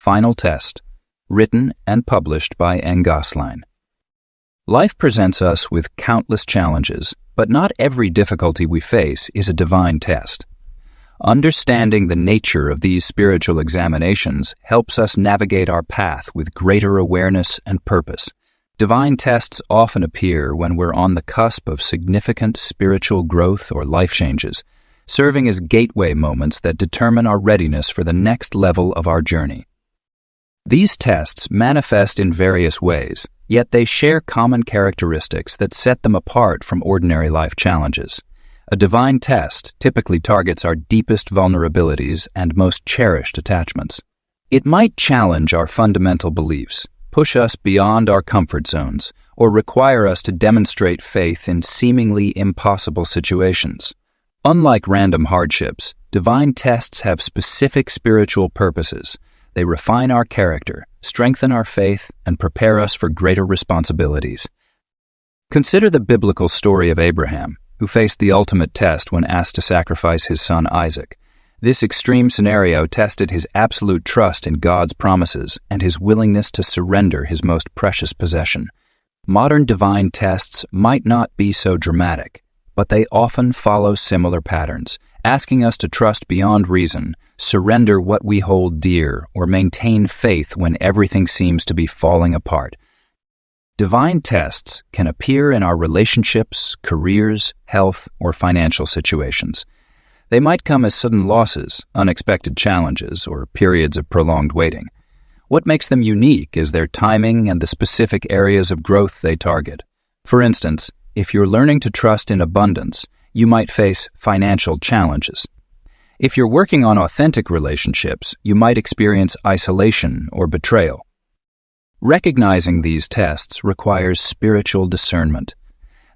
Final Test, written and published by Ngasline. Life presents us with countless challenges, but not every difficulty we face is a divine test. Understanding the nature of these spiritual examinations helps us navigate our path with greater awareness and purpose. Divine tests often appear when we're on the cusp of significant spiritual growth or life changes, serving as gateway moments that determine our readiness for the next level of our journey. These tests manifest in various ways, yet they share common characteristics that set them apart from ordinary life challenges. A divine test typically targets our deepest vulnerabilities and most cherished attachments. It might challenge our fundamental beliefs, push us beyond our comfort zones, or require us to demonstrate faith in seemingly impossible situations. Unlike random hardships, divine tests have specific spiritual purposes. They refine our character, strengthen our faith, and prepare us for greater responsibilities. Consider the biblical story of Abraham, who faced the ultimate test when asked to sacrifice his son Isaac. This extreme scenario tested his absolute trust in God's promises and his willingness to surrender his most precious possession. Modern divine tests might not be so dramatic, but they often follow similar patterns, asking us to trust beyond reason, surrender what we hold dear, or maintain faith when everything seems to be falling apart. Divine tests can appear in our relationships, careers, health, or financial situations. They might come as sudden losses, unexpected challenges, or periods of prolonged waiting. What makes them unique is their timing and the specific areas of growth they target. For instance, if you're learning to trust in abundance, you might face financial challenges. If you're working on authentic relationships, you might experience isolation or betrayal. Recognizing these tests requires spiritual discernment.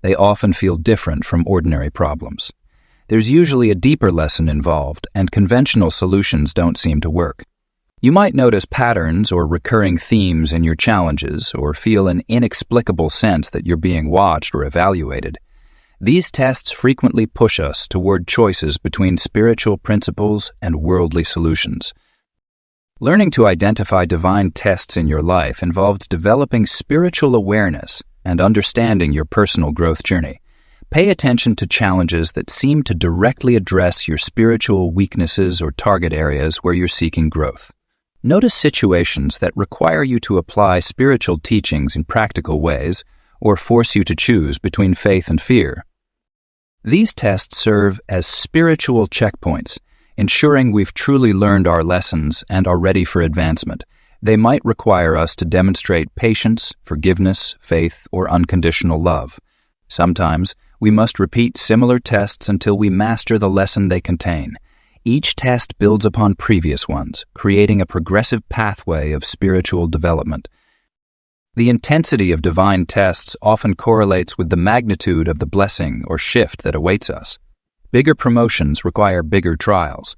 They often feel different from ordinary problems. There's usually a deeper lesson involved, and conventional solutions don't seem to work. You might notice patterns or recurring themes in your challenges, or feel an inexplicable sense that you're being watched or evaluated. These tests frequently push us toward choices between spiritual principles and worldly solutions. Learning to identify divine tests in your life involves developing spiritual awareness and understanding your personal growth journey. Pay attention to challenges that seem to directly address your spiritual weaknesses or target areas where you're seeking growth. Notice situations that require you to apply spiritual teachings in practical ways or force you to choose between faith and fear. These tests serve as spiritual checkpoints, ensuring we've truly learned our lessons and are ready for advancement. They might require us to demonstrate patience, forgiveness, faith, or unconditional love. Sometimes, we must repeat similar tests until we master the lesson they contain. Each test builds upon previous ones, creating a progressive pathway of spiritual development. The intensity of divine tests often correlates with the magnitude of the blessing or shift that awaits us. Bigger promotions require bigger trials.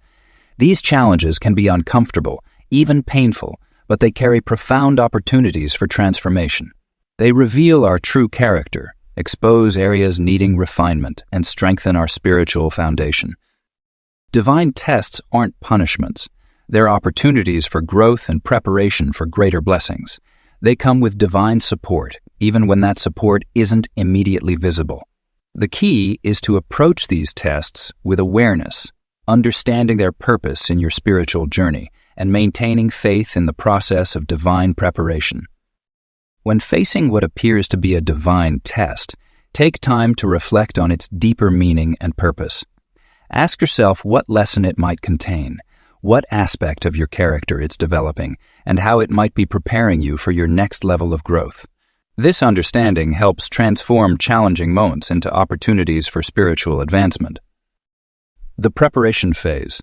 These challenges can be uncomfortable, even painful, but they carry profound opportunities for transformation. They reveal our true character, expose areas needing refinement, and strengthen our spiritual foundation. Divine tests aren't punishments. They're opportunities for growth and preparation for greater blessings. They come with divine support, even when that support isn't immediately visible. The key is to approach these tests with awareness, understanding their purpose in your spiritual journey, and maintaining faith in the process of divine preparation. When facing what appears to be a divine test, take time to reflect on its deeper meaning and purpose. Ask yourself what lesson it might contain, what aspect of your character it's developing, and how it might be preparing you for your next level of growth. This understanding helps transform challenging moments into opportunities for spiritual advancement. The preparation phase.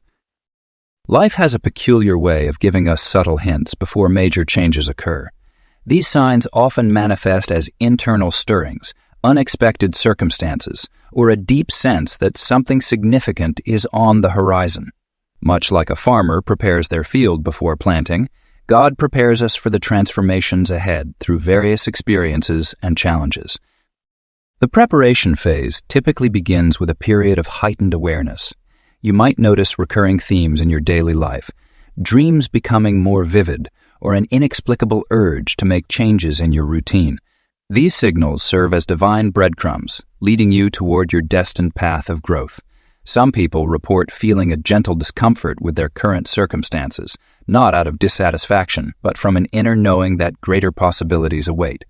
Life has a peculiar way of giving us subtle hints before major changes occur. These signs often manifest as internal stirrings, unexpected circumstances, or a deep sense that something significant is on the horizon. Much like a farmer prepares their field before planting, God prepares us for the transformations ahead through various experiences and challenges. The preparation phase typically begins with a period of heightened awareness. You might notice recurring themes in your daily life, dreams becoming more vivid, or an inexplicable urge to make changes in your routine. These signals serve as divine breadcrumbs, leading you toward your destined path of growth. Some people report feeling a gentle discomfort with their current circumstances, not out of dissatisfaction, but from an inner knowing that greater possibilities await.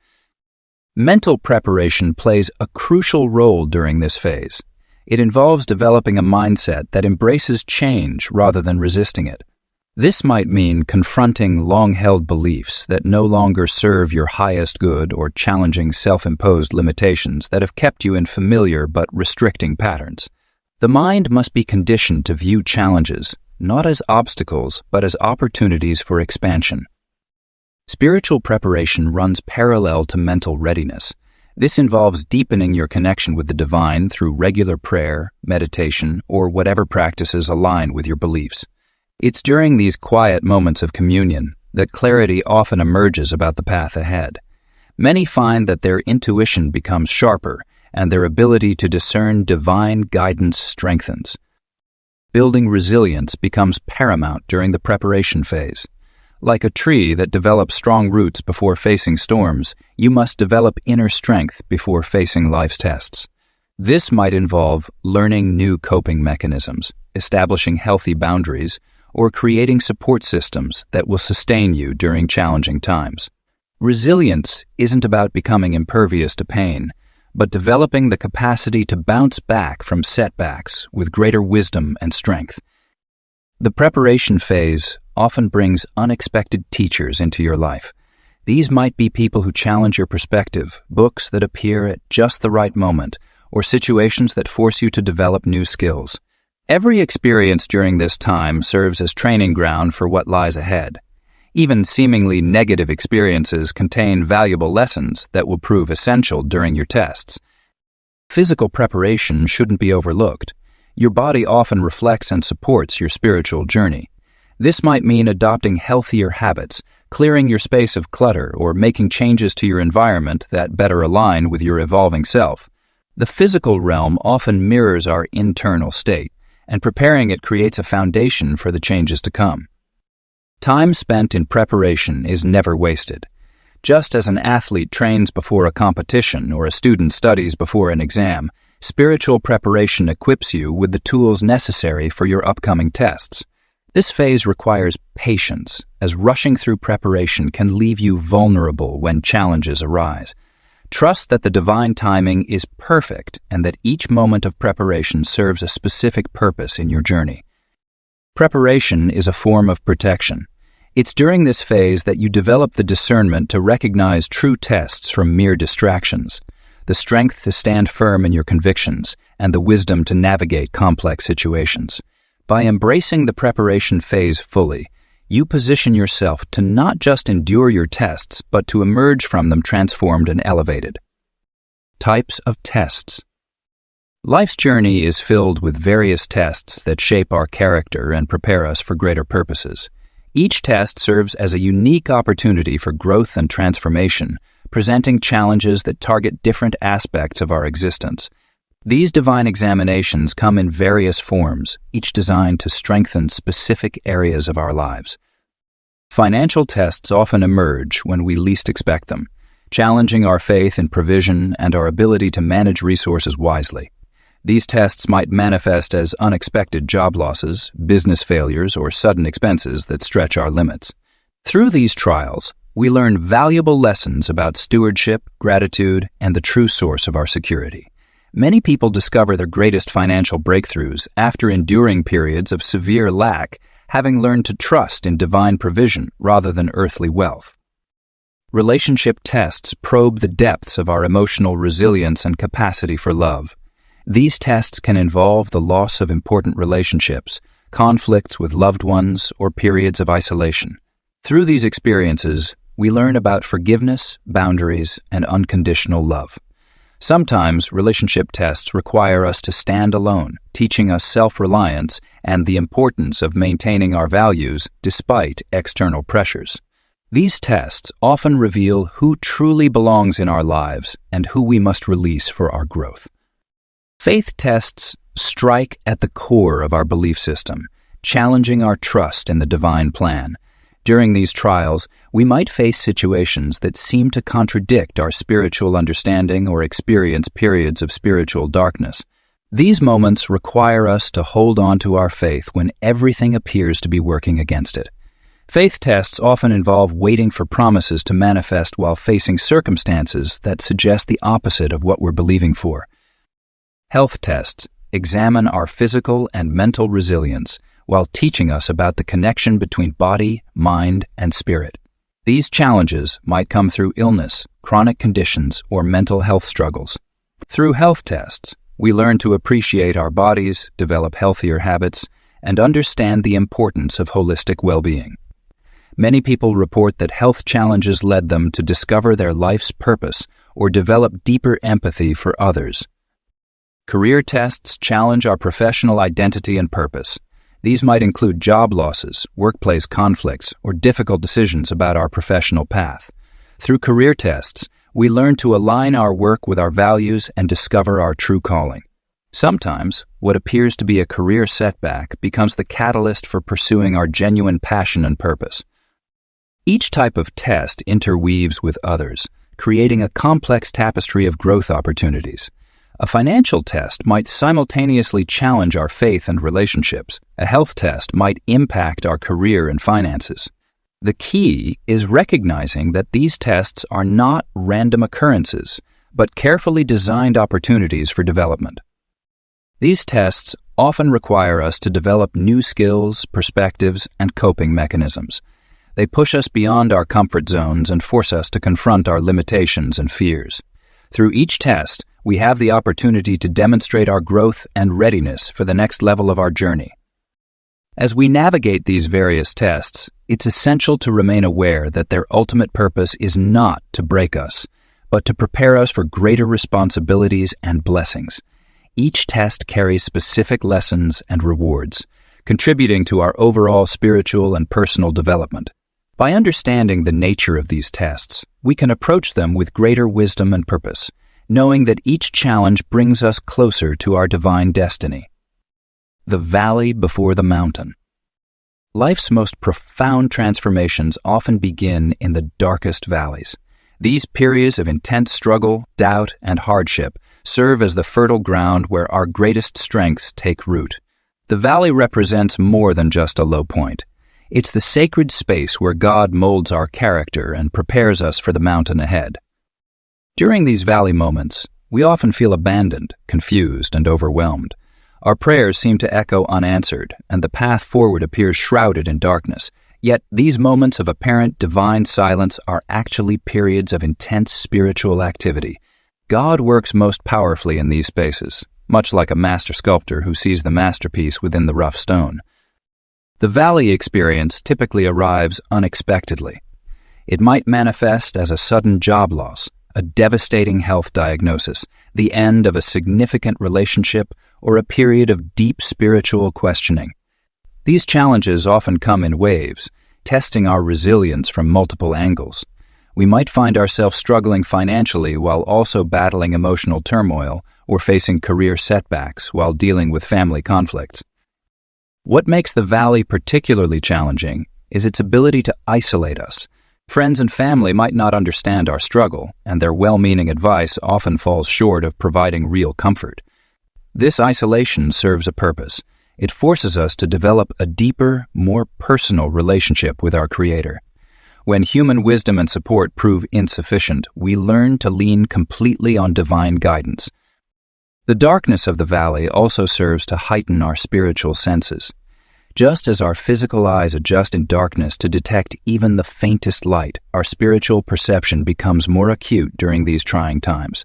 Mental preparation plays a crucial role during this phase. It involves developing a mindset that embraces change rather than resisting it. This might mean confronting long-held beliefs that no longer serve your highest good or challenging self-imposed limitations that have kept you in familiar but restricting patterns. The mind must be conditioned to view challenges not as obstacles but as opportunities for expansion. Spiritual preparation runs parallel to mental readiness. This involves deepening your connection with the divine through regular prayer, meditation, or whatever practices align with your beliefs. It's during these quiet moments of communion that clarity often emerges about the path ahead. Many find that their intuition becomes sharper and their ability to discern divine guidance strengthens. Building resilience becomes paramount during the preparation phase. Like a tree that develops strong roots before facing storms, you must develop inner strength before facing life's tests. This might involve learning new coping mechanisms, establishing healthy boundaries, or creating support systems that will sustain you during challenging times. Resilience isn't about becoming impervious to pain, but developing the capacity to bounce back from setbacks with greater wisdom and strength. The preparation phase often brings unexpected teachers into your life. These might be people who challenge your perspective, books that appear at just the right moment, or situations that force you to develop new skills. Every experience during this time serves as training ground for what lies ahead. Even seemingly negative experiences contain valuable lessons that will prove essential during your tests. Physical preparation shouldn't be overlooked. Your body often reflects and supports your spiritual journey. This might mean adopting healthier habits, clearing your space of clutter, or making changes to your environment that better align with your evolving self. The physical realm often mirrors our internal state, and preparing it creates a foundation for the changes to come. Time spent in preparation is never wasted. Just as an athlete trains before a competition or a student studies before an exam, spiritual preparation equips you with the tools necessary for your upcoming tests. This phase requires patience, as rushing through preparation can leave you vulnerable when challenges arise. Trust that the divine timing is perfect and that each moment of preparation serves a specific purpose in your journey. Preparation is a form of protection. It's during this phase that you develop the discernment to recognize true tests from mere distractions, the strength to stand firm in your convictions, and the wisdom to navigate complex situations. By embracing the preparation phase fully, you position yourself to not just endure your tests, but to emerge from them transformed and elevated. Types of tests. Life's journey is filled with various tests that shape our character and prepare us for greater purposes. Each test serves as a unique opportunity for growth and transformation, presenting challenges that target different aspects of our existence. These divine examinations come in various forms, each designed to strengthen specific areas of our lives. Financial tests often emerge when we least expect them, challenging our faith in provision and our ability to manage resources wisely. These tests might manifest as unexpected job losses, business failures, or sudden expenses that stretch our limits. Through these trials, we learn valuable lessons about stewardship, gratitude, and the true source of our security. Many people discover their greatest financial breakthroughs after enduring periods of severe lack, having learned to trust in divine provision rather than earthly wealth. Relationship tests probe the depths of our emotional resilience and capacity for love. These tests can involve the loss of important relationships, conflicts with loved ones, or periods of isolation. Through these experiences, we learn about forgiveness, boundaries, and unconditional love. Sometimes relationship tests require us to stand alone, teaching us self-reliance and the importance of maintaining our values despite external pressures. These tests often reveal who truly belongs in our lives and who we must release for our growth. Faith tests strike at the core of our belief system, challenging our trust in the divine plan. During these trials, we might face situations that seem to contradict our spiritual understanding or experience periods of spiritual darkness. These moments require us to hold on to our faith when everything appears to be working against it. Faith tests often involve waiting for promises to manifest while facing circumstances that suggest the opposite of what we're believing for. Health tests examine our physical and mental resilience while teaching us about the connection between body, mind, and spirit. These challenges might come through illness, chronic conditions, or mental health struggles. Through health tests, we learn to appreciate our bodies, develop healthier habits, and understand the importance of holistic well-being. Many people report that health challenges led them to discover their life's purpose or develop deeper empathy for others. Career tests challenge our professional identity and purpose. These might include job losses, workplace conflicts, or difficult decisions about our professional path. Through career tests, we learn to align our work with our values and discover our true calling. Sometimes, what appears to be a career setback becomes the catalyst for pursuing our genuine passion and purpose. Each type of test interweaves with others, creating a complex tapestry of growth opportunities. A financial test might simultaneously challenge our faith and relationships. A health test might impact our career and finances. The key is recognizing that these tests are not random occurrences, but carefully designed opportunities for development. These tests often require us to develop new skills, perspectives, and coping mechanisms. They push us beyond our comfort zones and force us to confront our limitations and fears. Through each test, we have the opportunity to demonstrate our growth and readiness for the next level of our journey. As we navigate these various tests, it's essential to remain aware that their ultimate purpose is not to break us, but to prepare us for greater responsibilities and blessings. Each test carries specific lessons and rewards, contributing to our overall spiritual and personal development. By understanding the nature of these tests, we can approach them with greater wisdom and purpose, knowing that each challenge brings us closer to our divine destiny. The valley before the mountain. Life's most profound transformations often begin in the darkest valleys. These periods of intense struggle, doubt, and hardship serve as the fertile ground where our greatest strengths take root. The valley represents more than just a low point. It's the sacred space where God molds our character and prepares us for the mountain ahead. During these valley moments, we often feel abandoned, confused, and overwhelmed. Our prayers seem to echo unanswered, and the path forward appears shrouded in darkness. Yet these moments of apparent divine silence are actually periods of intense spiritual activity. God works most powerfully in these spaces, much like a master sculptor who sees the masterpiece within the rough stone. The valley experience typically arrives unexpectedly. It might manifest as a sudden job loss, a devastating health diagnosis, the end of a significant relationship, or a period of deep spiritual questioning. These challenges often come in waves, testing our resilience from multiple angles. We might find ourselves struggling financially while also battling emotional turmoil or facing career setbacks while dealing with family conflicts. What makes the valley particularly challenging is its ability to isolate us. Friends and family might not understand our struggle, and their well-meaning advice often falls short of providing real comfort. This isolation serves a purpose. It forces us to develop a deeper, more personal relationship with our Creator. When human wisdom and support prove insufficient, we learn to lean completely on divine guidance. The darkness of the valley also serves to heighten our spiritual senses. Just as our physical eyes adjust in darkness to detect even the faintest light, our spiritual perception becomes more acute during these trying times.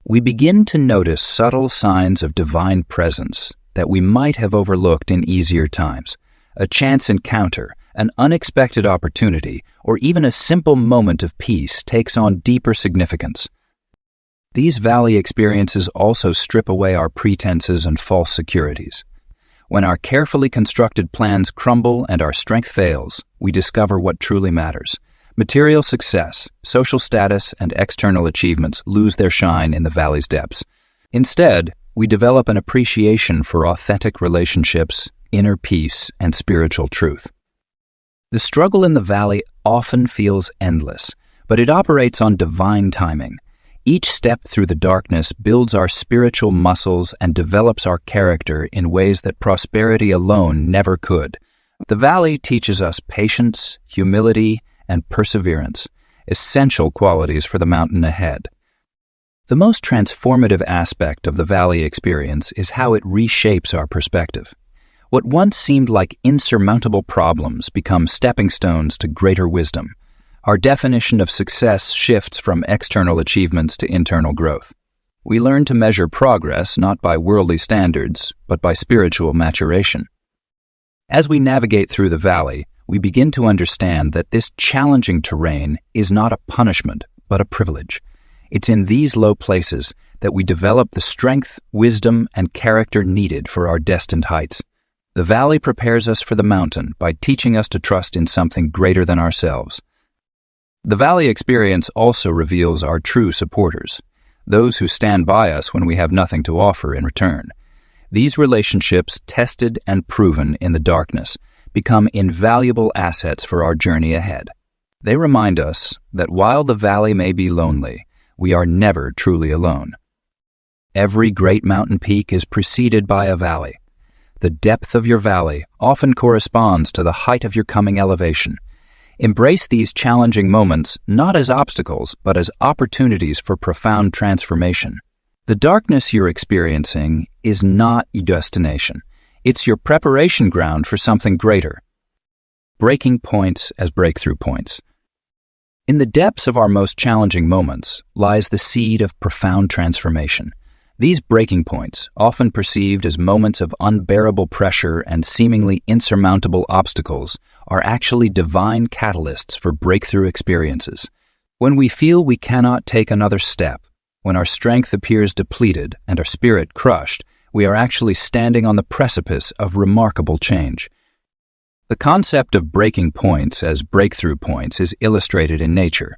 We begin to notice subtle signs of divine presence that we might have overlooked in easier times. A chance encounter, an unexpected opportunity, or even a simple moment of peace takes on deeper significance. These valley experiences also strip away our pretenses and false securities. When our carefully constructed plans crumble and our strength fails, we discover what truly matters. Material success, social status, and external achievements lose their shine in the valley's depths. Instead, we develop an appreciation for authentic relationships, inner peace and spiritual truth. The struggle in the valley often feels endless, but it operates on divine timing. Each step through the darkness builds our spiritual muscles and develops our character in ways that prosperity alone never could. The valley teaches us patience, humility, and perseverance, essential qualities for the mountain ahead. The most transformative aspect of the valley experience is how it reshapes our perspective. What once seemed like insurmountable problems become stepping stones to greater wisdom. Our definition of success shifts from external achievements to internal growth. We learn to measure progress not by worldly standards, but by spiritual maturation. As we navigate through the valley, we begin to understand that this challenging terrain is not a punishment, but a privilege. It's in these low places that we develop the strength, wisdom, and character needed for our destined heights. The valley prepares us for the mountain by teaching us to trust in something greater than ourselves. The valley experience also reveals our true supporters, those who stand by us when we have nothing to offer in return. These relationships, tested and proven in the darkness, become invaluable assets for our journey ahead. They remind us that while the valley may be lonely, we are never truly alone. Every great mountain peak is preceded by a valley. The depth of your valley often corresponds to the height of your coming elevation. Embrace these challenging moments not as obstacles, but as opportunities for profound transformation. The darkness you're experiencing is not your destination. It's your preparation ground for something greater. Breaking points as breakthrough points. In the depths of our most challenging moments lies the seed of profound transformation. These breaking points, often perceived as moments of unbearable pressure and seemingly insurmountable obstacles, are actually divine catalysts for breakthrough experiences. When we feel we cannot take another step, when our strength appears depleted and our spirit crushed, we are actually standing on the precipice of remarkable change. The concept of breaking points as breakthrough points is illustrated in nature.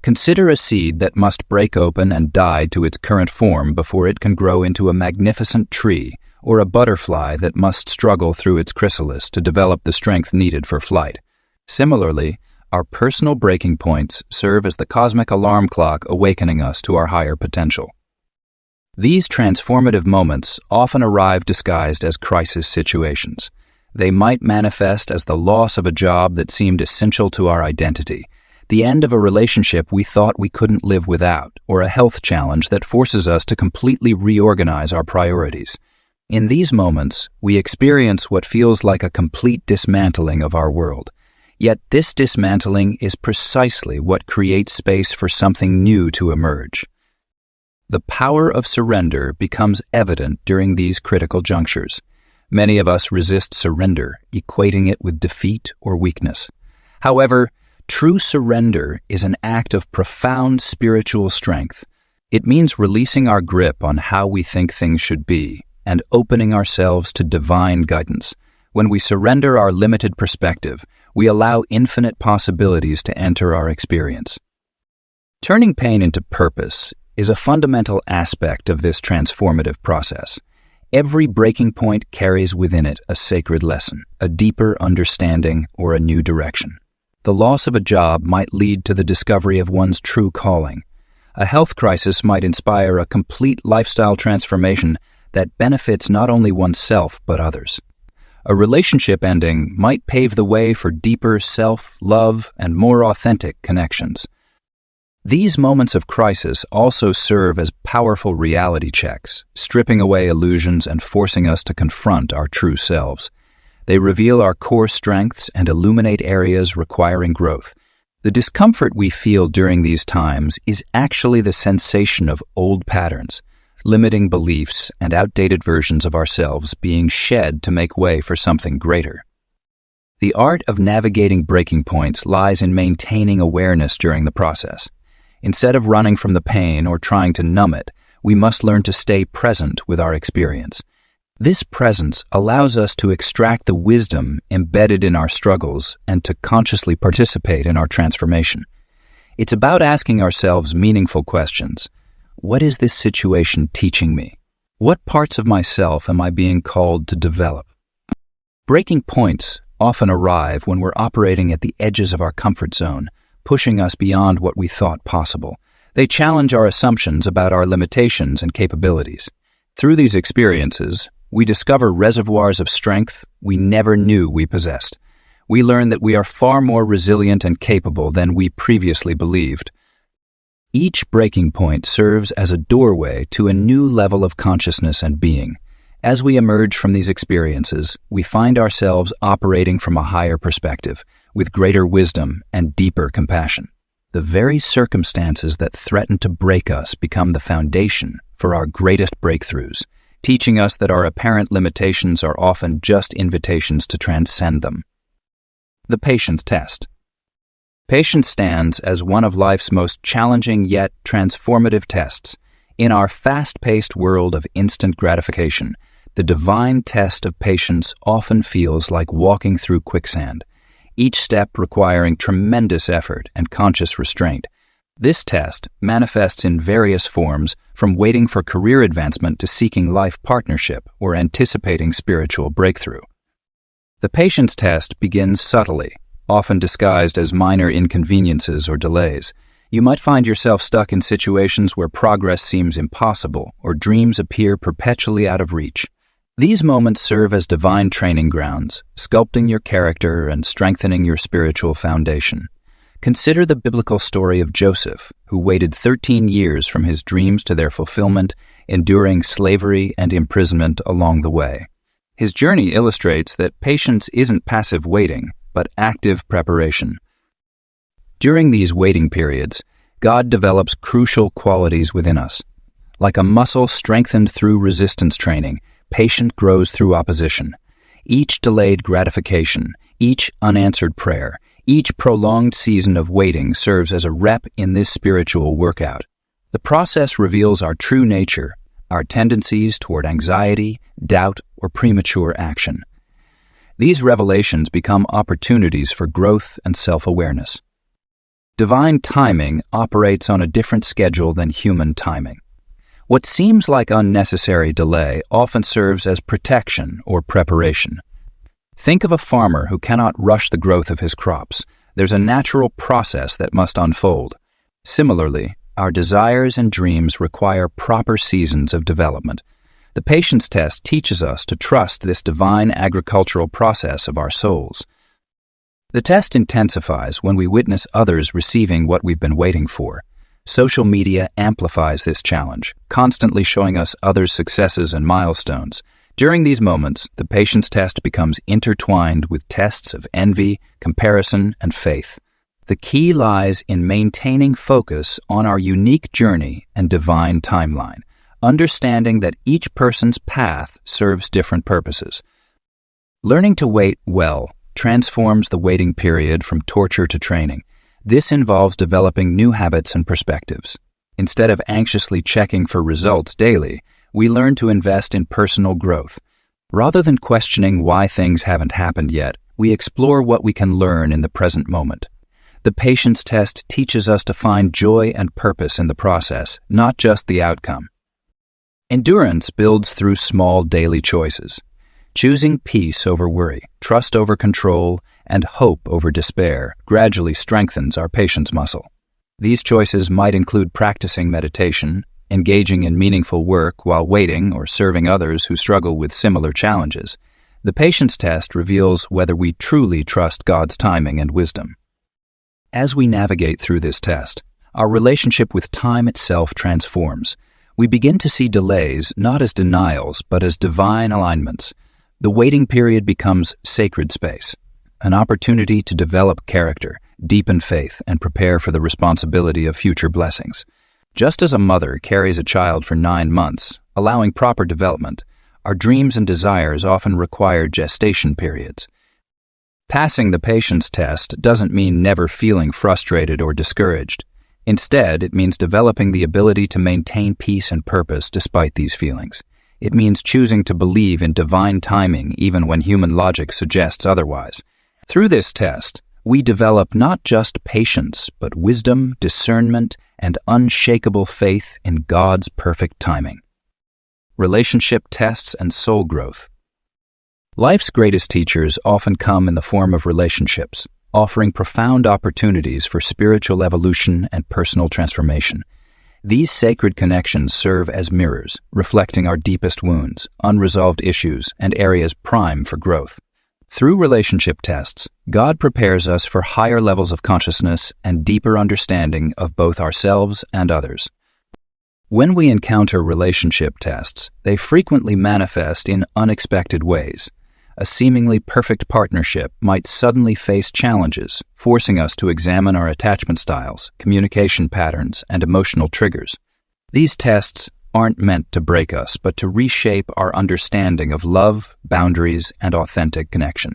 Consider a seed that must break open and die to its current form before it can grow into a magnificent tree, or a butterfly that must struggle through its chrysalis to develop the strength needed for flight. Similarly, our personal breaking points serve as the cosmic alarm clock awakening us to our higher potential. These transformative moments often arrive disguised as crisis situations. They might manifest as the loss of a job that seemed essential to our identity, the end of a relationship we thought we couldn't live without, or a health challenge that forces us to completely reorganize our priorities. In these moments, we experience what feels like a complete dismantling of our world. Yet this dismantling is precisely what creates space for something new to emerge. The power of surrender becomes evident during these critical junctures. Many of us resist surrender, equating it with defeat or weakness. However, true surrender is an act of profound spiritual strength. It means releasing our grip on how we think things should be and opening ourselves to divine guidance. When we surrender our limited perspective, we allow infinite possibilities to enter our experience. Turning pain into purpose is a fundamental aspect of this transformative process. Every breaking point carries within it a sacred lesson, a deeper understanding, or a new direction. The loss of a job might lead to the discovery of one's true calling. A health crisis might inspire a complete lifestyle transformation that benefits not only oneself but others. A relationship ending might pave the way for deeper self-love and more authentic connections. These moments of crisis also serve as powerful reality checks, stripping away illusions and forcing us to confront our true selves. They reveal our core strengths and illuminate areas requiring growth. The discomfort we feel during these times is actually the sensation of old patterns, limiting beliefs and outdated versions of ourselves being shed to make way for something greater. The art of navigating breaking points lies in maintaining awareness during the process. Instead of running from the pain or trying to numb it, we must learn to stay present with our experience. This presence allows us to extract the wisdom embedded in our struggles and to consciously participate in our transformation. It's about asking ourselves meaningful questions. What is this situation teaching me? What parts of myself am I being called to develop? Breaking points often arrive when we're operating at the edges of our comfort zone, pushing us beyond what we thought possible. They challenge our assumptions about our limitations and capabilities. Through these experiences, we discover reservoirs of strength we never knew we possessed. We learn that we are far more resilient and capable than we previously believed. Each breaking point serves as a doorway to a new level of consciousness and being. As we emerge from these experiences, we find ourselves operating from a higher perspective, with greater wisdom and deeper compassion. The very circumstances that threaten to break us become the foundation for our greatest breakthroughs, teaching us that our apparent limitations are often just invitations to transcend them. The patience test. Patience stands as one of life's most challenging yet transformative tests. In our fast-paced world of instant gratification, the divine test of patience often feels like walking through quicksand, each step requiring tremendous effort and conscious restraint. This test manifests in various forms, from waiting for career advancement to seeking life partnership or anticipating spiritual breakthrough. The patience test begins subtly, often disguised as minor inconveniences or delays. You might find yourself stuck in situations where progress seems impossible or dreams appear perpetually out of reach. These moments serve as divine training grounds, sculpting your character and strengthening your spiritual foundation. Consider the biblical story of Joseph, who waited 13 years from his dreams to their fulfillment, enduring slavery and imprisonment along the way. His journey illustrates that patience isn't passive waiting, but active preparation. During these waiting periods, God develops crucial qualities within us. Like a muscle strengthened through resistance training, patience grows through opposition. Each delayed gratification, each unanswered prayer, each prolonged season of waiting serves as a rep in this spiritual workout. The process reveals our true nature, our tendencies toward anxiety, doubt, or premature action. These revelations become opportunities for growth and self-awareness. Divine timing operates on a different schedule than human timing. What seems like unnecessary delay often serves as protection or preparation. Think of a farmer who cannot rush the growth of his crops. There's a natural process that must unfold. Similarly, our desires and dreams require proper seasons of development. The patience test teaches us to trust this divine agricultural process of our souls. The test intensifies when we witness others receiving what we've been waiting for. Social media amplifies this challenge, constantly showing us others' successes and milestones. During these moments, the patience test becomes intertwined with tests of envy, comparison, and faith. The key lies in maintaining focus on our unique journey and divine timeline, understanding that each person's path serves different purposes. Learning to wait well transforms the waiting period from torture to training. This involves developing new habits and perspectives. Instead of anxiously checking for results daily, we learn to invest in personal growth. Rather than questioning why things haven't happened yet, we explore what we can learn in the present moment. The patience test teaches us to find joy and purpose in the process, not just the outcome. Endurance builds through small daily choices. Choosing peace over worry, trust over control, and hope over despair gradually strengthens our patience muscle. These choices might include practicing meditation, engaging in meaningful work while waiting or serving others who struggle with similar challenges. The patience test reveals whether we truly trust God's timing and wisdom. As we navigate through this test, our relationship with time itself transforms. We begin to see delays not as denials, but as divine alignments. The waiting period becomes sacred space, an opportunity to develop character, deepen faith, and prepare for the responsibility of future blessings. Just as a mother carries a child for 9 months, allowing proper development, our dreams and desires often require gestation periods. Passing the patience test doesn't mean never feeling frustrated or discouraged. Instead, it means developing the ability to maintain peace and purpose despite these feelings. It means choosing to believe in divine timing even when human logic suggests otherwise. Through this test, we develop not just patience, but wisdom, discernment, and unshakable faith in God's perfect timing. Relationship tests and soul growth. Life's greatest teachers often come in the form of relationships, offering profound opportunities for spiritual evolution and personal transformation. These sacred connections serve as mirrors, reflecting our deepest wounds, unresolved issues, and areas prime for growth. Through relationship tests, God prepares us for higher levels of consciousness and deeper understanding of both ourselves and others. When we encounter relationship tests, they frequently manifest in unexpected ways. A seemingly perfect partnership might suddenly face challenges, forcing us to examine our attachment styles, communication patterns, and emotional triggers. These tests aren't meant to break us, but to reshape our understanding of love, boundaries, and authentic connection.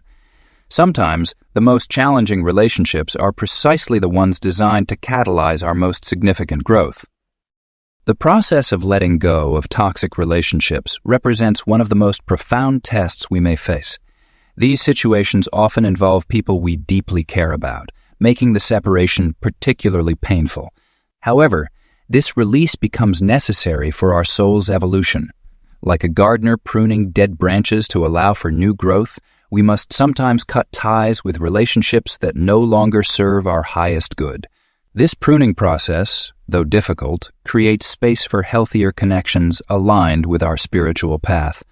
Sometimes, the most challenging relationships are precisely the ones designed to catalyze our most significant growth. The process of letting go of toxic relationships represents one of the most profound tests we may face. These situations often involve people we deeply care about, making the separation particularly painful. However, this release becomes necessary for our soul's evolution. Like a gardener pruning dead branches to allow for new growth, we must sometimes cut ties with relationships that no longer serve our highest good. This pruning process, though difficult, creates space for healthier connections aligned with our spiritual path.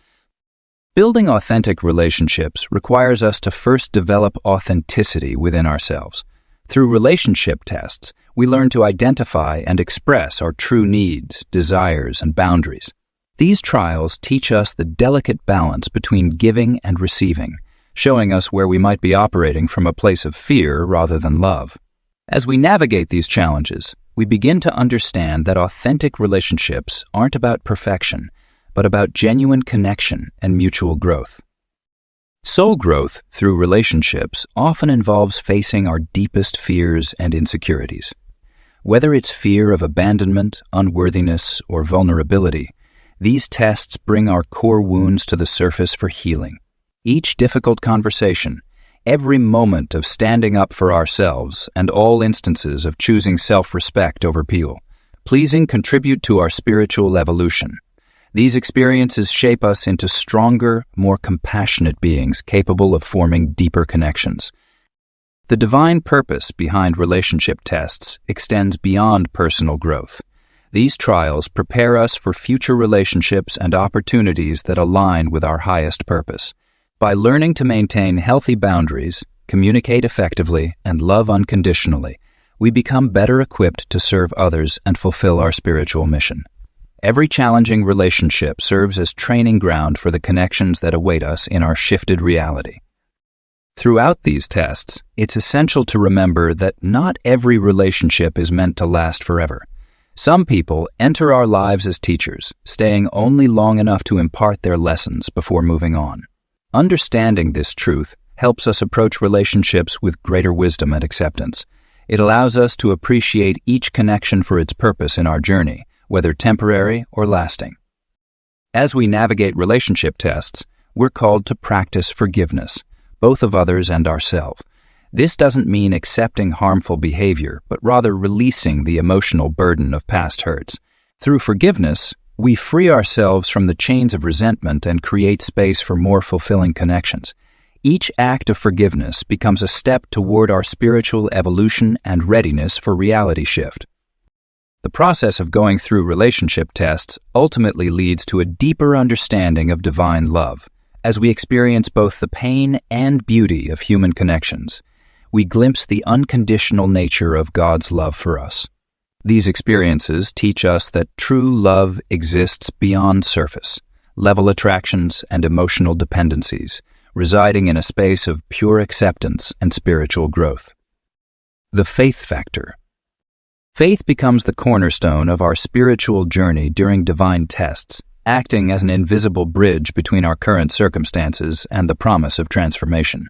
Building authentic relationships requires us to first develop authenticity within ourselves. Through relationship tests, we learn to identify and express our true needs, desires, and boundaries. These trials teach us the delicate balance between giving and receiving, showing us where we might be operating from a place of fear rather than love. As we navigate these challenges, we begin to understand that authentic relationships aren't about perfection, but about genuine connection and mutual growth. Soul growth through relationships often involves facing our deepest fears and insecurities. Whether it's fear of abandonment, unworthiness, or vulnerability, these tests bring our core wounds to the surface for healing. Each difficult conversation, every moment of standing up for ourselves, and all instances of choosing self-respect over pleasing contribute to our spiritual evolution. These experiences shape us into stronger, more compassionate beings capable of forming deeper connections. The divine purpose behind relationship tests extends beyond personal growth. These trials prepare us for future relationships and opportunities that align with our highest purpose. By learning to maintain healthy boundaries, communicate effectively, and love unconditionally, we become better equipped to serve others and fulfill our spiritual mission. Every challenging relationship serves as training ground for the connections that await us in our shifted reality. Throughout these tests, it's essential to remember that not every relationship is meant to last forever. Some people enter our lives as teachers, staying only long enough to impart their lessons before moving on. Understanding this truth helps us approach relationships with greater wisdom and acceptance. It allows us to appreciate each connection for its purpose in our journey, whether temporary or lasting. As we navigate relationship tests, we're called to practice forgiveness, both of others and ourselves. This doesn't mean accepting harmful behavior, but rather releasing the emotional burden of past hurts. Through forgiveness, we free ourselves from the chains of resentment and create space for more fulfilling connections. Each act of forgiveness becomes a step toward our spiritual evolution and readiness for reality shift. The process of going through relationship tests ultimately leads to a deeper understanding of divine love. As we experience both the pain and beauty of human connections, we glimpse the unconditional nature of God's love for us. These experiences teach us that true love exists beyond surface, level attractions, and emotional dependencies, residing in a space of pure acceptance and spiritual growth. The faith factor. Faith becomes the cornerstone of our spiritual journey during divine tests, acting as an invisible bridge between our current circumstances and the promise of transformation.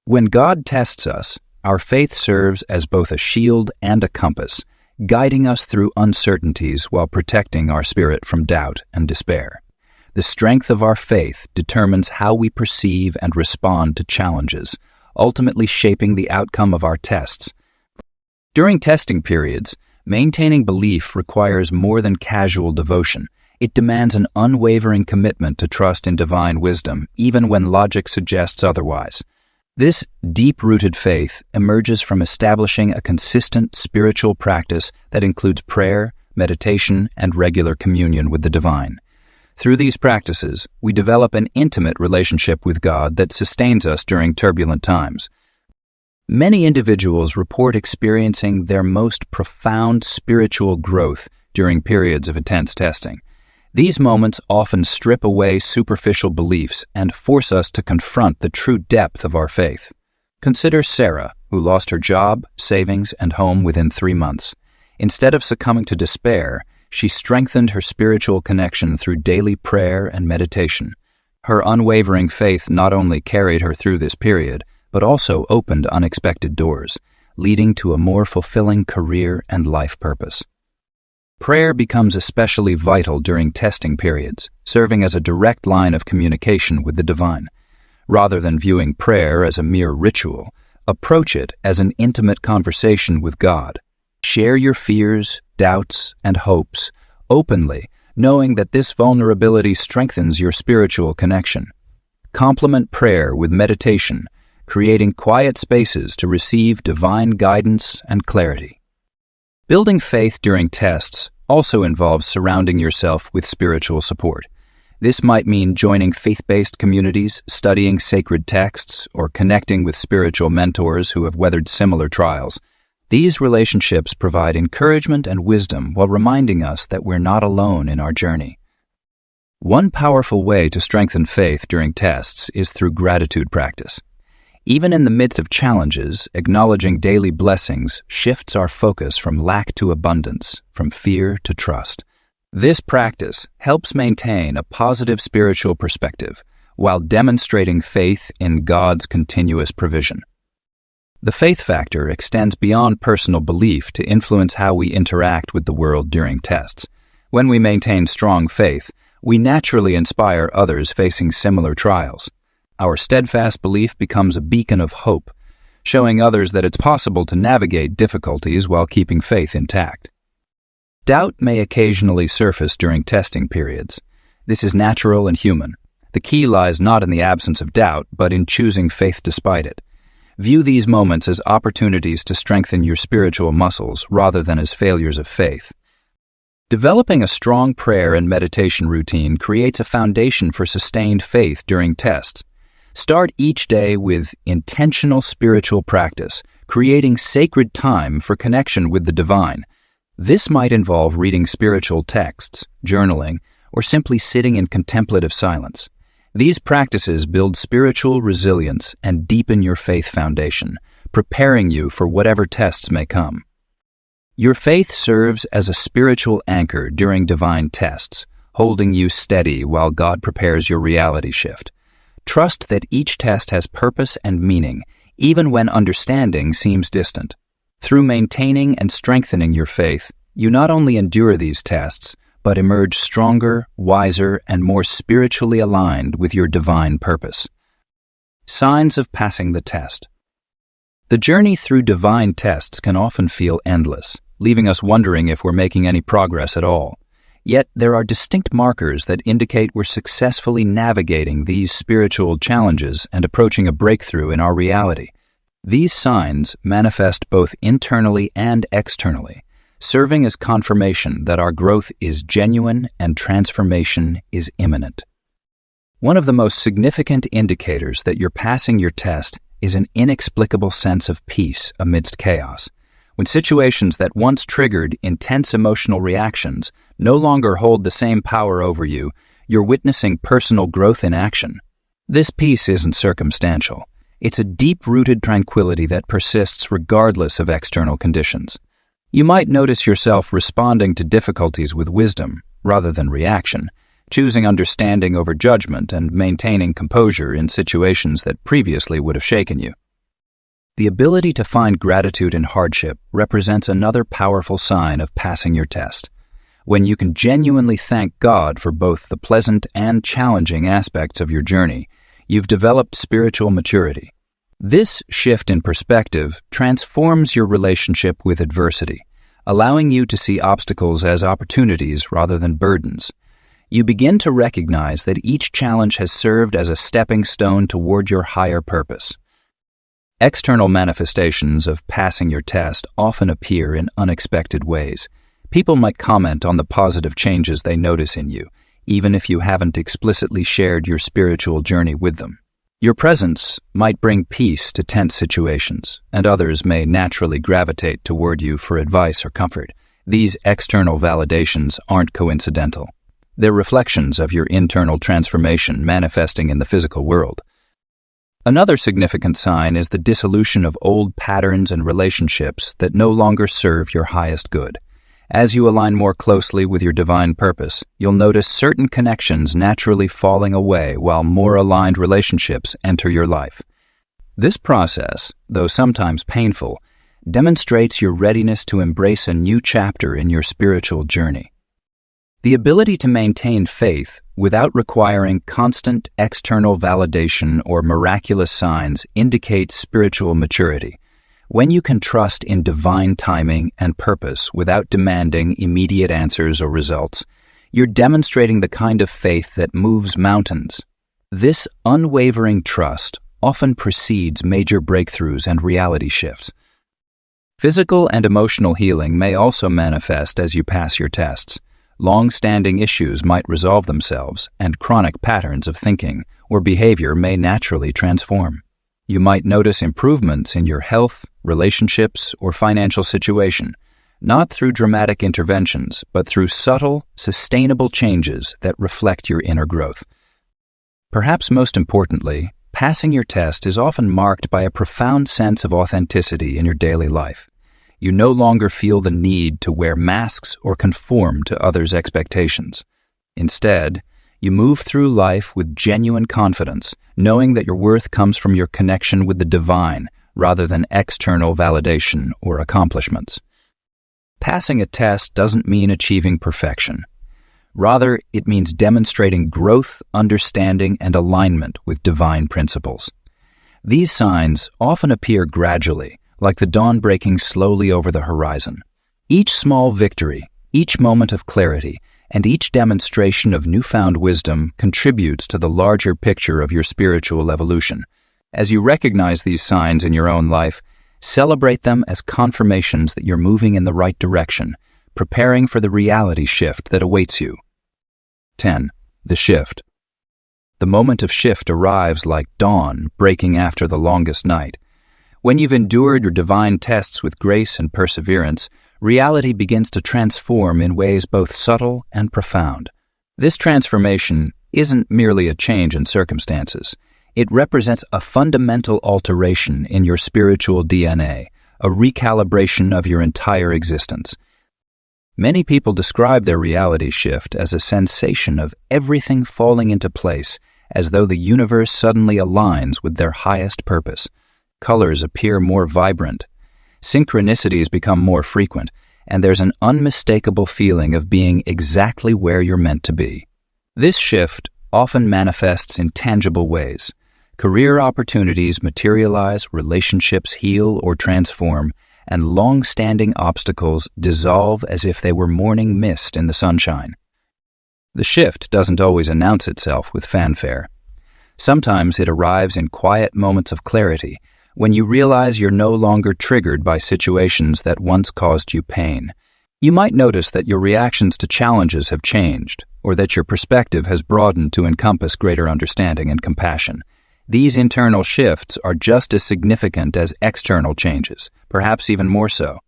When God tests us, our faith serves as both a shield and a compass, guiding us through uncertainties while protecting our spirit from doubt and despair. The strength of our faith determines how we perceive and respond to challenges, ultimately shaping the outcome of our tests. During testing periods, maintaining belief requires more than casual devotion. It demands an unwavering commitment to trust in divine wisdom, even when logic suggests otherwise. This deep-rooted faith emerges from establishing a consistent spiritual practice that includes prayer, meditation, and regular communion with the divine. Through these practices, we develop an intimate relationship with God that sustains us during turbulent times. Many individuals report experiencing their most profound spiritual growth during periods of intense testing. These moments often strip away superficial beliefs and force us to confront the true depth of our faith. Consider Sarah, who lost her job, savings, and home within 3 months. Instead of succumbing to despair, she strengthened her spiritual connection through daily prayer and meditation. Her unwavering faith not only carried her through this period, but also opened unexpected doors, leading to a more fulfilling career and life purpose. Prayer becomes especially vital during testing periods, serving as a direct line of communication with the divine. Rather than viewing prayer as a mere ritual, approach it as an intimate conversation with God. Share your fears, doubts, and hopes openly, knowing that this vulnerability strengthens your spiritual connection. Complement prayer with meditation, creating quiet spaces to receive divine guidance and clarity. Building faith during tests also involves surrounding yourself with spiritual support. This might mean joining faith-based communities, studying sacred texts, or connecting with spiritual mentors who have weathered similar trials. These relationships provide encouragement and wisdom while reminding us that we're not alone in our journey. One powerful way to strengthen faith during tests is through gratitude practice. Even in the midst of challenges, acknowledging daily blessings shifts our focus from lack to abundance, from fear to trust. This practice helps maintain a positive spiritual perspective while demonstrating faith in God's continuous provision. The faith factor extends beyond personal belief to influence how we interact with the world during tests. When we maintain strong faith, we naturally inspire others facing similar trials. Our steadfast belief becomes a beacon of hope, showing others that it's possible to navigate difficulties while keeping faith intact. Doubt may occasionally surface during testing periods. This is natural and human. The key lies not in the absence of doubt, but in choosing faith despite it. View these moments as opportunities to strengthen your spiritual muscles rather than as failures of faith. Developing a strong prayer and meditation routine creates a foundation for sustained faith during tests. Start each day with intentional spiritual practice, creating sacred time for connection with the divine. This might involve reading spiritual texts, journaling, or simply sitting in contemplative silence. These practices build spiritual resilience and deepen your faith foundation, preparing you for whatever tests may come. Your faith serves as a spiritual anchor during divine tests, holding you steady while God prepares your reality shift. Trust that each test has purpose and meaning, even when understanding seems distant. Through maintaining and strengthening your faith, you not only endure these tests, but emerge stronger, wiser, and more spiritually aligned with your divine purpose. Signs of passing the test. The journey through divine tests can often feel endless, leaving us wondering if we're making any progress at all. Yet there are distinct markers that indicate we're successfully navigating these spiritual challenges and approaching a breakthrough in our reality. These signs manifest both internally and externally, serving as confirmation that our growth is genuine and transformation is imminent. One of the most significant indicators that you're passing your test is an inexplicable sense of peace amidst chaos. When situations that once triggered intense emotional reactions no longer hold the same power over you, you're witnessing personal growth in action. This peace isn't circumstantial. It's a deep-rooted tranquility that persists regardless of external conditions. You might notice yourself responding to difficulties with wisdom rather than reaction, choosing understanding over judgment and maintaining composure in situations that previously would have shaken you. The ability to find gratitude in hardship represents another powerful sign of passing your test. When you can genuinely thank God for both the pleasant and challenging aspects of your journey, you've developed spiritual maturity. This shift in perspective transforms your relationship with adversity, allowing you to see obstacles as opportunities rather than burdens. You begin to recognize that each challenge has served as a stepping stone toward your higher purpose. External manifestations of passing your test often appear in unexpected ways. People might comment on the positive changes they notice in you, even if you haven't explicitly shared your spiritual journey with them. Your presence might bring peace to tense situations, and others may naturally gravitate toward you for advice or comfort. These external validations aren't coincidental. They're reflections of your internal transformation manifesting in the physical world. Another significant sign is the dissolution of old patterns and relationships that no longer serve your highest good. As you align more closely with your divine purpose, you'll notice certain connections naturally falling away while more aligned relationships enter your life. This process, though sometimes painful, demonstrates your readiness to embrace a new chapter in your spiritual journey. The ability to maintain faith without requiring constant external validation or miraculous signs indicates spiritual maturity. When you can trust in divine timing and purpose without demanding immediate answers or results, you're demonstrating the kind of faith that moves mountains. This unwavering trust often precedes major breakthroughs and reality shifts. Physical and emotional healing may also manifest as you pass your tests. Long-standing issues might resolve themselves, and chronic patterns of thinking or behavior may naturally transform. You might notice improvements in your health, relationships, or financial situation, not through dramatic interventions, but through subtle, sustainable changes that reflect your inner growth. Perhaps most importantly, passing your test is often marked by a profound sense of authenticity in your daily life. You no longer feel the need to wear masks or conform to others' expectations. Instead, you move through life with genuine confidence, knowing that your worth comes from your connection with the divine rather than external validation or accomplishments. Passing a test doesn't mean achieving perfection. Rather, it means demonstrating growth, understanding, and alignment with divine principles. These signs often appear gradually, like the dawn breaking slowly over the horizon. Each small victory, each moment of clarity, and each demonstration of newfound wisdom contributes to the larger picture of your spiritual evolution. As you recognize these signs in your own life, celebrate them as confirmations that you're moving in the right direction, preparing for the reality shift that awaits you. 10. The shift. The moment of shift arrives like dawn breaking after the longest night. When you've endured your divine tests with grace and perseverance, reality begins to transform in ways both subtle and profound. This transformation isn't merely a change in circumstances. It represents a fundamental alteration in your spiritual DNA, a recalibration of your entire existence. Many people describe their reality shift as a sensation of everything falling into place, as though the universe suddenly aligns with their highest purpose. Colors appear more vibrant, synchronicities become more frequent, and there's an unmistakable feeling of being exactly where you're meant to be. This shift often manifests in tangible ways. Career opportunities materialize, relationships heal or transform, and long-standing obstacles dissolve as if they were morning mist in the sunshine. The shift doesn't always announce itself with fanfare. Sometimes it arrives in quiet moments of clarity, when you realize you're no longer triggered by situations that once caused you pain. You might notice that your reactions to challenges have changed, or that your perspective has broadened to encompass greater understanding and compassion. These internal shifts are just as significant as external changes, perhaps even more so.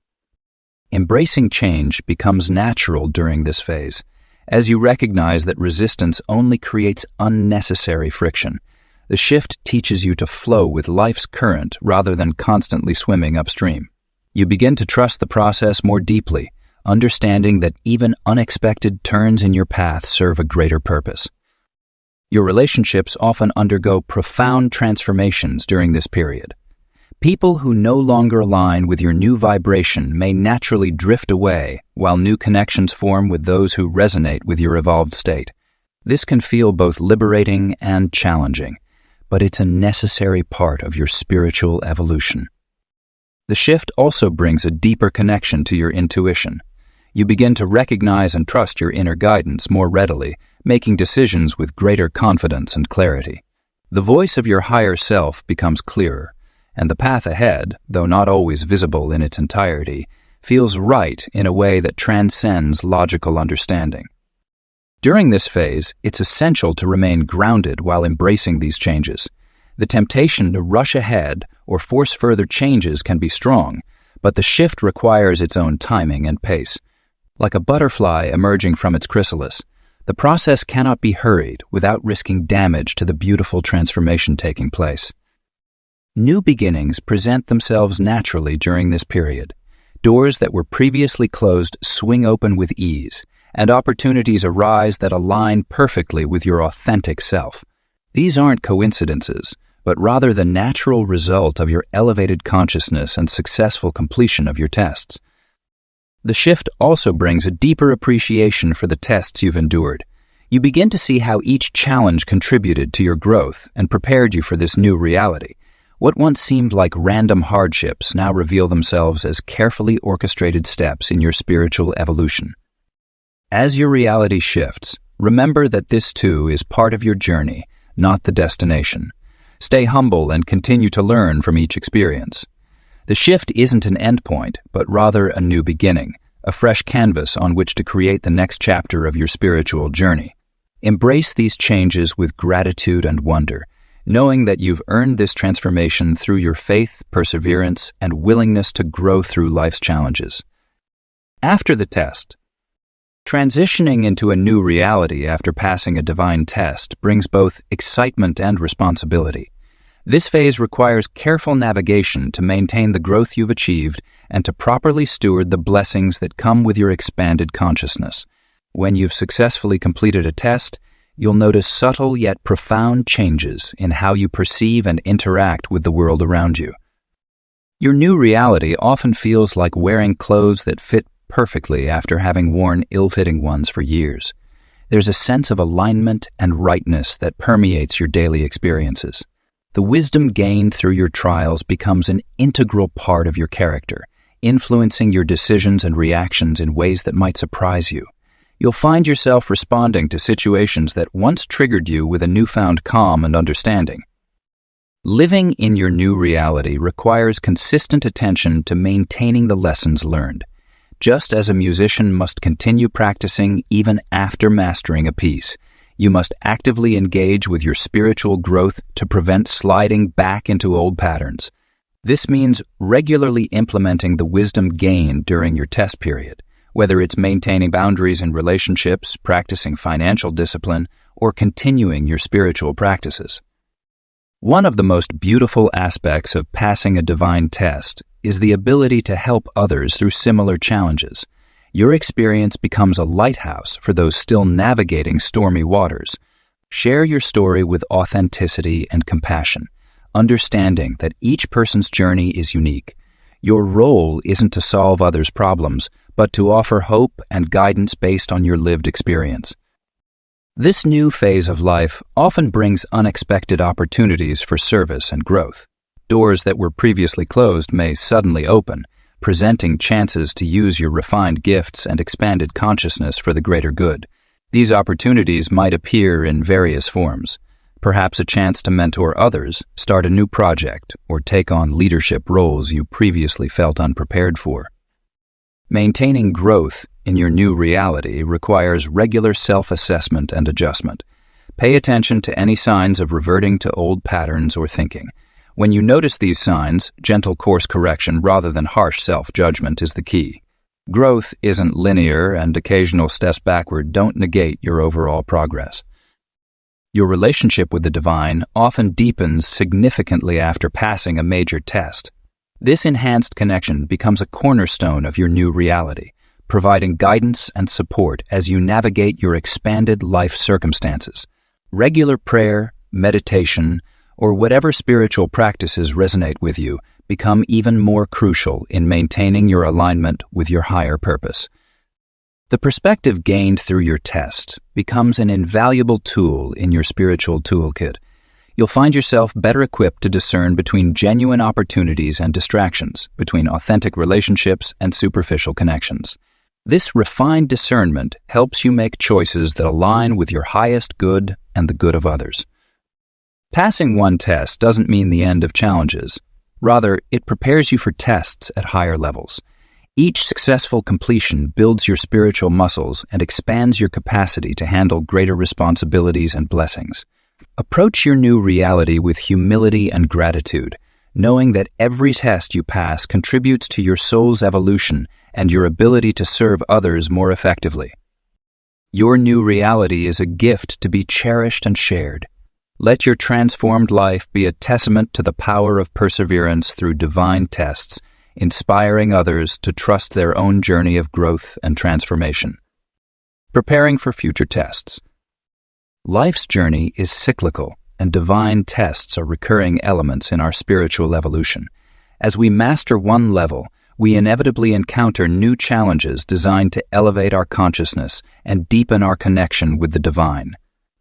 Embracing change becomes natural during this phase, as you recognize that resistance only creates unnecessary friction. The shift teaches you to flow with life's current rather than constantly swimming upstream. You begin to trust the process more deeply, understanding that even unexpected turns in your path serve a greater purpose. Your relationships often undergo profound transformations during this period. People who no longer align with your new vibration may naturally drift away, while new connections form with those who resonate with your evolved state. This can feel both liberating and challenging, but it's a necessary part of your spiritual evolution. The shift also brings a deeper connection to your intuition. You begin to recognize and trust your inner guidance more readily, making decisions with greater confidence and clarity. The voice of your higher self becomes clearer, and the path ahead, though not always visible in its entirety, feels right in a way that transcends logical understanding. During this phase, it's essential to remain grounded while embracing these changes. The temptation to rush ahead or force further changes can be strong, but the shift requires its own timing and pace. Like a butterfly emerging from its chrysalis, the process cannot be hurried without risking damage to the beautiful transformation taking place. New beginnings present themselves naturally during this period. Doors that were previously closed swing open with ease, and opportunities arise that align perfectly with your authentic self. These aren't coincidences, but rather the natural result of your elevated consciousness and successful completion of your tests. The shift also brings a deeper appreciation for the tests you've endured. You begin to see how each challenge contributed to your growth and prepared you for this new reality. What once seemed like random hardships now reveal themselves as carefully orchestrated steps in your spiritual evolution. As your reality shifts, remember that this too is part of your journey, not the destination. Stay humble and continue to learn from each experience. The shift isn't an endpoint, but rather a new beginning, a fresh canvas on which to create the next chapter of your spiritual journey. Embrace these changes with gratitude and wonder, knowing that you've earned this transformation through your faith, perseverance, and willingness to grow through life's challenges. After the test, transitioning into a new reality after passing a divine test brings both excitement and responsibility. This phase requires careful navigation to maintain the growth you've achieved and to properly steward the blessings that come with your expanded consciousness. When you've successfully completed a test, you'll notice subtle yet profound changes in how you perceive and interact with the world around you. Your new reality often feels like wearing clothes that fit perfectly after having worn ill-fitting ones for years. There's a sense of alignment and rightness that permeates your daily experiences. The wisdom gained through your trials becomes an integral part of your character, influencing your decisions and reactions in ways that might surprise you. You'll find yourself responding to situations that once triggered you with a newfound calm and understanding. Living in your new reality requires consistent attention to maintaining the lessons learned. Just as a musician must continue practicing even after mastering a piece, you must actively engage with your spiritual growth to prevent sliding back into old patterns. This means regularly implementing the wisdom gained during your test period, whether it's maintaining boundaries in relationships, practicing financial discipline, or continuing your spiritual practices. One of the most beautiful aspects of passing a divine test is the ability to help others through similar challenges. Your experience becomes a lighthouse for those still navigating stormy waters. Share your story with authenticity and compassion, understanding that each person's journey is unique. Your role isn't to solve others' problems, but to offer hope and guidance based on your lived experience. This new phase of life often brings unexpected opportunities for service and growth. Doors that were previously closed may suddenly open, presenting chances to use your refined gifts and expanded consciousness for the greater good. These opportunities might appear in various forms. Perhaps a chance to mentor others, start a new project, or take on leadership roles you previously felt unprepared for. Maintaining growth in your new reality requires regular self-assessment and adjustment. Pay attention to any signs of reverting to old patterns or thinking. When you notice these signs, gentle course correction rather than harsh self-judgment is the key. Growth isn't linear, and occasional steps backward don't negate your overall progress. Your relationship with the divine often deepens significantly after passing a major test. This enhanced connection becomes a cornerstone of your new reality, providing guidance and support as you navigate your expanded life circumstances. Regular prayer, meditation, or whatever spiritual practices resonate with you become even more crucial in maintaining your alignment with your higher purpose. The perspective gained through your test becomes an invaluable tool in your spiritual toolkit. You'll find yourself better equipped to discern between genuine opportunities and distractions, between authentic relationships and superficial connections. This refined discernment helps you make choices that align with your highest good and the good of others. Passing one test doesn't mean the end of challenges. Rather, it prepares you for tests at higher levels. Each successful completion builds your spiritual muscles and expands your capacity to handle greater responsibilities and blessings. Approach your new reality with humility and gratitude, knowing that every test you pass contributes to your soul's evolution and your ability to serve others more effectively. Your new reality is a gift to be cherished and shared. Let your transformed life be a testament to the power of perseverance through divine tests, inspiring others to trust their own journey of growth and transformation. Preparing for future tests. Life's journey is cyclical, and divine tests are recurring elements in our spiritual evolution. As we master one level, we inevitably encounter new challenges designed to elevate our consciousness and deepen our connection with the divine.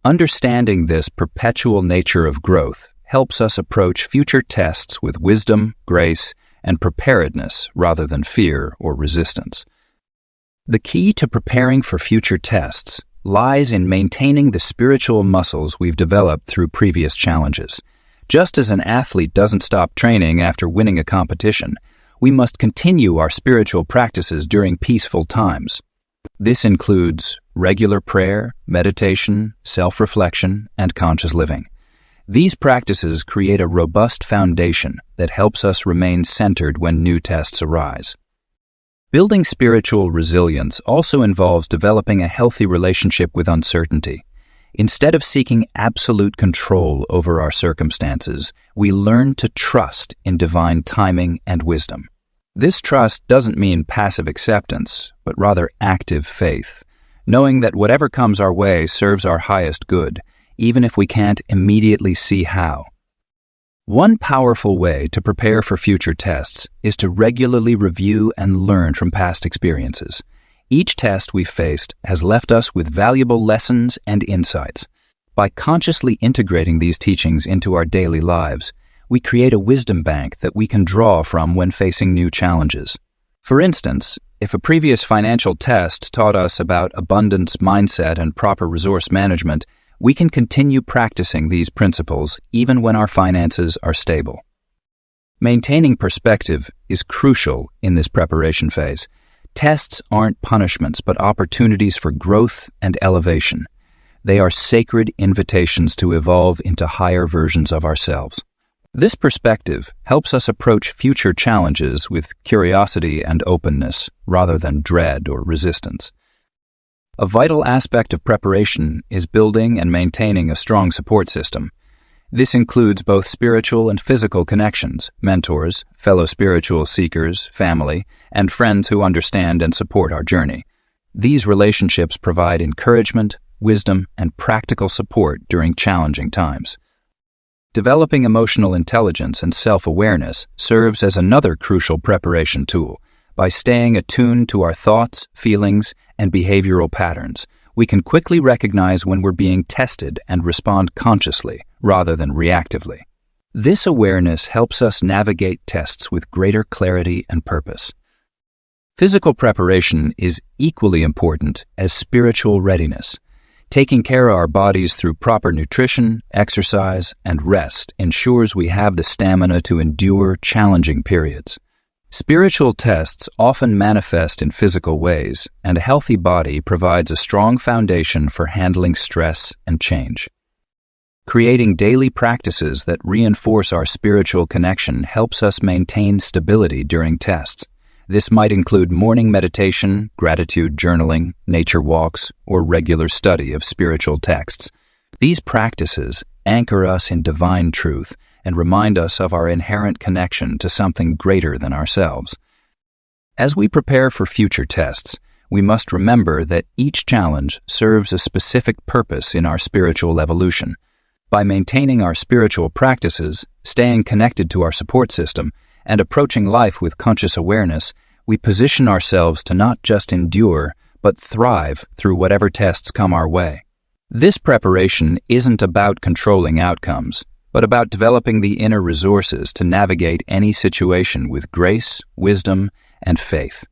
Understanding this perpetual nature of growth helps us approach future tests with wisdom, grace, and preparedness rather than fear or resistance. The key to preparing for future tests lies in maintaining the spiritual muscles we've developed through previous challenges. Just as an athlete doesn't stop training after winning a competition, we must continue our spiritual practices during peaceful times. This includes regular prayer, meditation, self-reflection, and conscious living. These practices create a robust foundation that helps us remain centered when new tests arise. Building spiritual resilience also involves developing a healthy relationship with uncertainty. Instead of seeking absolute control over our circumstances, we learn to trust in divine timing and wisdom. This trust doesn't mean passive acceptance, but rather active faith, knowing that whatever comes our way serves our highest good, even if we can't immediately see how. One powerful way to prepare for future tests is to regularly review and learn from past experiences. Each test we've faced has left us with valuable lessons and insights. By consciously integrating these teachings into our daily lives, we create a wisdom bank that we can draw from when facing new challenges. For instance, if a previous financial test taught us about abundance mindset and proper resource management, we can continue practicing these principles even when our finances are stable. Maintaining perspective is crucial in this preparation phase. Tests aren't punishments, but opportunities for growth and elevation. They are sacred invitations to evolve into higher versions of ourselves. This perspective helps us approach future challenges with curiosity and openness rather than dread or resistance. A vital aspect of preparation is building and maintaining a strong support system. This includes both spiritual and physical connections, mentors, fellow spiritual seekers, family, and friends who understand and support our journey. These relationships provide encouragement, wisdom, and practical support during challenging times. Developing emotional intelligence and self-awareness serves as another crucial preparation tool. By staying attuned to our thoughts, feelings, and behavioral patterns, we can quickly recognize when we're being tested and respond consciously rather than reactively. This awareness helps us navigate tests with greater clarity and purpose. Physical preparation is equally important as spiritual readiness. Taking care of our bodies through proper nutrition, exercise, and rest ensures we have the stamina to endure challenging periods. Spiritual tests often manifest in physical ways, and a healthy body provides a strong foundation for handling stress and change. Creating daily practices that reinforce our spiritual connection helps us maintain stability during tests. This might include morning meditation, gratitude journaling, nature walks, or regular study of spiritual texts. These practices anchor us in divine truth and remind us of our inherent connection to something greater than ourselves. As we prepare for future tests, we must remember that each challenge serves a specific purpose in our spiritual evolution. By maintaining our spiritual practices, staying connected to our support system, and approaching life with conscious awareness, we position ourselves to not just endure, but thrive through whatever tests come our way. This preparation isn't about controlling outcomes, but about developing the inner resources to navigate any situation with grace, wisdom, and faith.